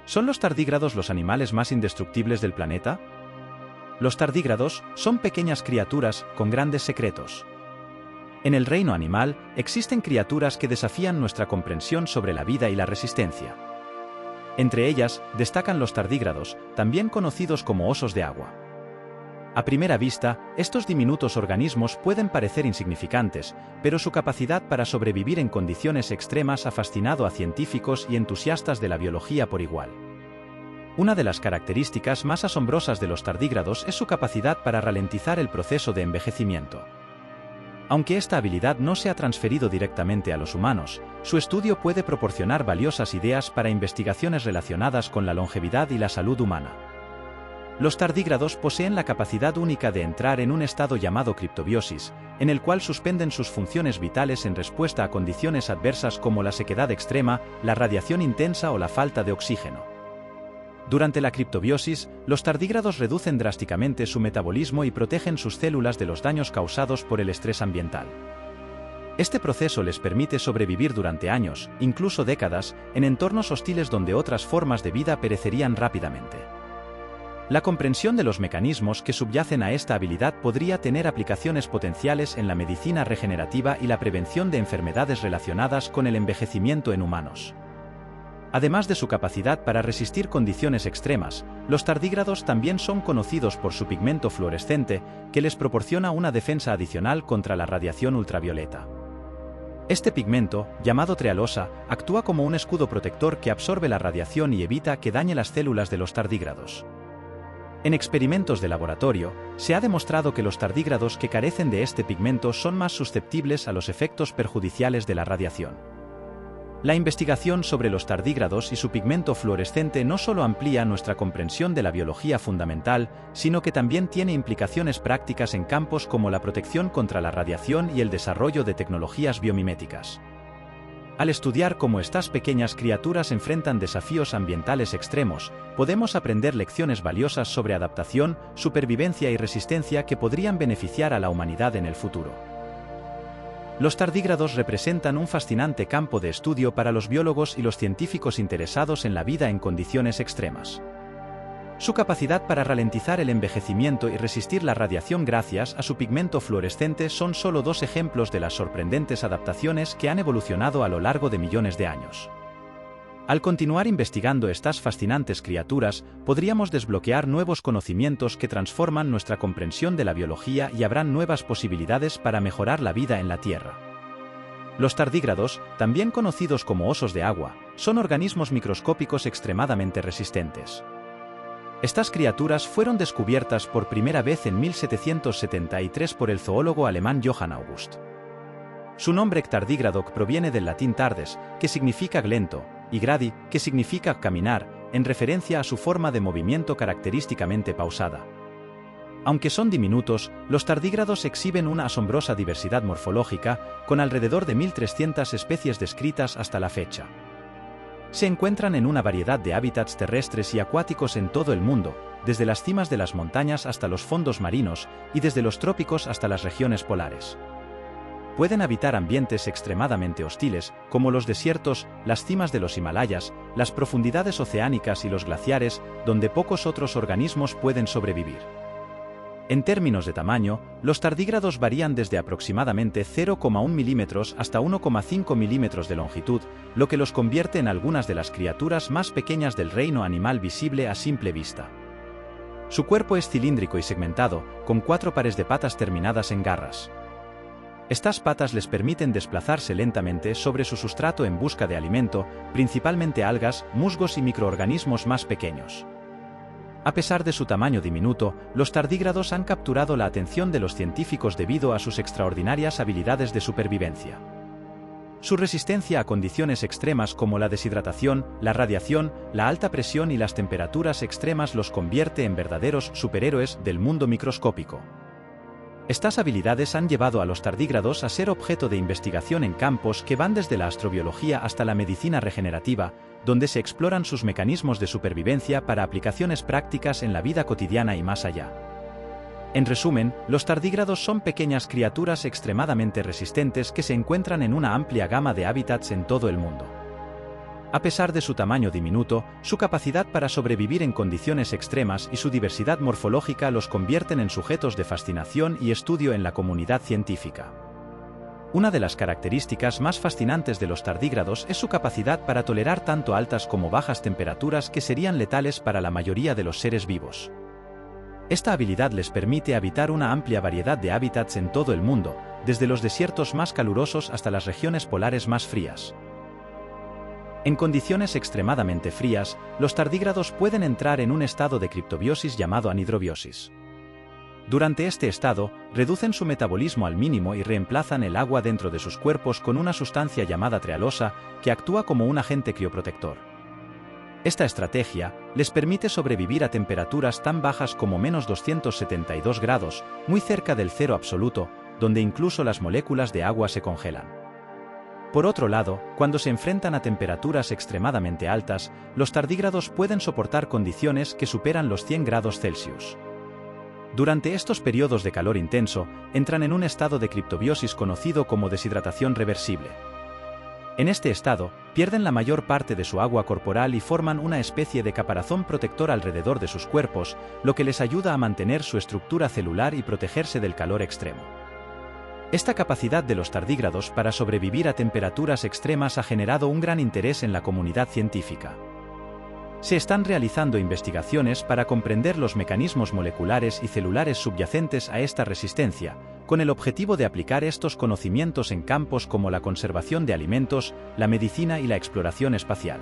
¿Son los tardígrados los animales más indestructibles del planeta? Los tardígrados son pequeñas criaturas con grandes secretos. En el reino animal existen criaturas que desafían nuestra comprensión sobre la vida y la resistencia. Entre ellas destacan los tardígrados, también conocidos como osos de agua. A primera vista, estos diminutos organismos pueden parecer insignificantes, pero su capacidad para sobrevivir en condiciones extremas ha fascinado a científicos y entusiastas de la biología por igual. Una de las características más asombrosas de los tardígrados es su capacidad para ralentizar el proceso de envejecimiento. Aunque esta habilidad no se ha transferido directamente a los humanos, su estudio puede proporcionar valiosas ideas para investigaciones relacionadas con la longevidad y la salud humana. Los tardígrados poseen la capacidad única de entrar en un estado llamado criptobiosis, en el cual suspenden sus funciones vitales en respuesta a condiciones adversas como la sequedad extrema, la radiación intensa o la falta de oxígeno. Durante la criptobiosis, los tardígrados reducen drásticamente su metabolismo y protegen sus células de los daños causados por el estrés ambiental. Este proceso les permite sobrevivir durante años, incluso décadas, en entornos hostiles donde otras formas de vida perecerían rápidamente. La comprensión de los mecanismos que subyacen a esta habilidad podría tener aplicaciones potenciales en la medicina regenerativa y la prevención de enfermedades relacionadas con el envejecimiento en humanos. Además de su capacidad para resistir condiciones extremas, los tardígrados también son conocidos por su pigmento fluorescente, que les proporciona una defensa adicional contra la radiación ultravioleta. Este pigmento, llamado trealosa, actúa como un escudo protector que absorbe la radiación y evita que dañe las células de los tardígrados. En experimentos de laboratorio, se ha demostrado que los tardígrados que carecen de este pigmento son más susceptibles a los efectos perjudiciales de la radiación. La investigación sobre los tardígrados y su pigmento fluorescente no solo amplía nuestra comprensión de la biología fundamental, sino que también tiene implicaciones prácticas en campos como la protección contra la radiación y el desarrollo de tecnologías biomiméticas. Al estudiar cómo estas pequeñas criaturas enfrentan desafíos ambientales extremos, podemos aprender lecciones valiosas sobre adaptación, supervivencia y resistencia que podrían beneficiar a la humanidad en el futuro. Los tardígrados representan un fascinante campo de estudio para los biólogos y los científicos interesados en la vida en condiciones extremas. Su capacidad para ralentizar el envejecimiento y resistir la radiación gracias a su pigmento fluorescente son solo dos ejemplos de las sorprendentes adaptaciones que han evolucionado a lo largo de millones de años. Al continuar investigando estas fascinantes criaturas, podríamos desbloquear nuevos conocimientos que transforman nuestra comprensión de la biología y abran nuevas posibilidades para mejorar la vida en la Tierra. Los tardígrados, también conocidos como osos de agua, son organismos microscópicos extremadamente resistentes. Estas criaturas fueron descubiertas por primera vez en 1773 por el zoólogo alemán Johann August. Su nombre tardígrado proviene del latín tardes, que significa lento, y gradi, que significa caminar, en referencia a su forma de movimiento característicamente pausada. Aunque son diminutos, los tardígrados exhiben una asombrosa diversidad morfológica, con alrededor de 1.300 especies descritas hasta la fecha. Se encuentran en una variedad de hábitats terrestres y acuáticos en todo el mundo, desde las cimas de las montañas hasta los fondos marinos y desde los trópicos hasta las regiones polares. Pueden habitar ambientes extremadamente hostiles, como los desiertos, las cimas de los Himalayas, las profundidades oceánicas y los glaciares, donde pocos otros organismos pueden sobrevivir. En términos de tamaño, los tardígrados varían desde aproximadamente 0,1 milímetros hasta 1,5 milímetros de longitud, lo que los convierte en algunas de las criaturas más pequeñas del reino animal visible a simple vista. Su cuerpo es cilíndrico y segmentado, con 4 pares de patas terminadas en garras. Estas patas les permiten desplazarse lentamente sobre su sustrato en busca de alimento, principalmente algas, musgos y microorganismos más pequeños. A pesar de su tamaño diminuto, los tardígrados han capturado la atención de los científicos debido a sus extraordinarias habilidades de supervivencia. Su resistencia a condiciones extremas como la deshidratación, la radiación, la alta presión y las temperaturas extremas los convierte en verdaderos superhéroes del mundo microscópico. Estas habilidades han llevado a los tardígrados a ser objeto de investigación en campos que van desde la astrobiología hasta la medicina regenerativa, donde se exploran sus mecanismos de supervivencia para aplicaciones prácticas en la vida cotidiana y más allá. En resumen, los tardígrados son pequeñas criaturas extremadamente resistentes que se encuentran en una amplia gama de hábitats en todo el mundo. A pesar de su tamaño diminuto, su capacidad para sobrevivir en condiciones extremas y su diversidad morfológica los convierten en sujetos de fascinación y estudio en la comunidad científica. Una de las características más fascinantes de los tardígrados es su capacidad para tolerar tanto altas como bajas temperaturas que serían letales para la mayoría de los seres vivos. Esta habilidad les permite habitar una amplia variedad de hábitats en todo el mundo, desde los desiertos más calurosos hasta las regiones polares más frías. En condiciones extremadamente frías, los tardígrados pueden entrar en un estado de criptobiosis llamado anhidrobiosis. Durante este estado, reducen su metabolismo al mínimo y reemplazan el agua dentro de sus cuerpos con una sustancia llamada trealosa que actúa como un agente crioprotector. Esta estrategia les permite sobrevivir a temperaturas tan bajas como -272 grados, muy cerca del cero absoluto, donde incluso las moléculas de agua se congelan. Por otro lado, cuando se enfrentan a temperaturas extremadamente altas, los tardígrados pueden soportar condiciones que superan los 100 grados Celsius. Durante estos periodos de calor intenso, entran en un estado de criptobiosis conocido como deshidratación reversible. En este estado, pierden la mayor parte de su agua corporal y forman una especie de caparazón protector alrededor de sus cuerpos, lo que les ayuda a mantener su estructura celular y protegerse del calor extremo. Esta capacidad de los tardígrados para sobrevivir a temperaturas extremas ha generado un gran interés en la comunidad científica. Se están realizando investigaciones para comprender los mecanismos moleculares y celulares subyacentes a esta resistencia, con el objetivo de aplicar estos conocimientos en campos como la conservación de alimentos, la medicina y la exploración espacial.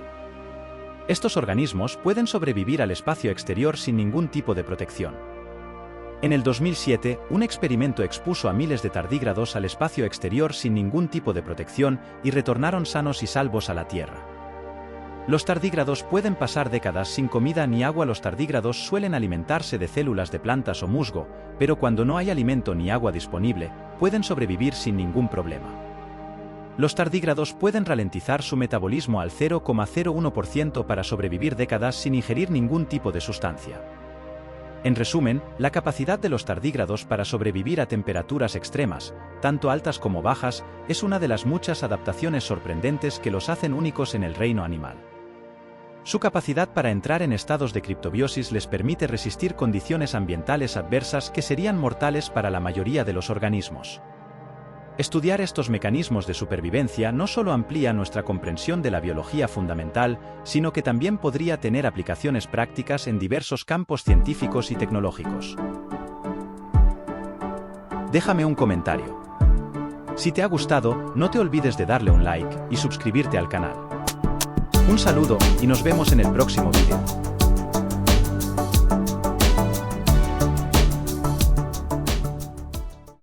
Estos organismos pueden sobrevivir al espacio exterior sin ningún tipo de protección. En el 2007, un experimento expuso a miles de tardígrados al espacio exterior sin ningún tipo de protección y retornaron sanos y salvos a la Tierra. Los tardígrados pueden pasar décadas sin comida ni agua. Los tardígrados suelen alimentarse de células de plantas o musgo, pero cuando no hay alimento ni agua disponible, pueden sobrevivir sin ningún problema. Los tardígrados pueden ralentizar su metabolismo al 0,01% para sobrevivir décadas sin ingerir ningún tipo de sustancia. En resumen, la capacidad de los tardígrados para sobrevivir a temperaturas extremas, tanto altas como bajas, es una de las muchas adaptaciones sorprendentes que los hacen únicos en el reino animal. Su capacidad para entrar en estados de criptobiosis les permite resistir condiciones ambientales adversas que serían mortales para la mayoría de los organismos. Estudiar estos mecanismos de supervivencia no solo amplía nuestra comprensión de la biología fundamental, sino que también podría tener aplicaciones prácticas en diversos campos científicos y tecnológicos. Déjame un comentario. Si te ha gustado, no te olvides de darle un like y suscribirte al canal. Un saludo y nos vemos en el próximo vídeo.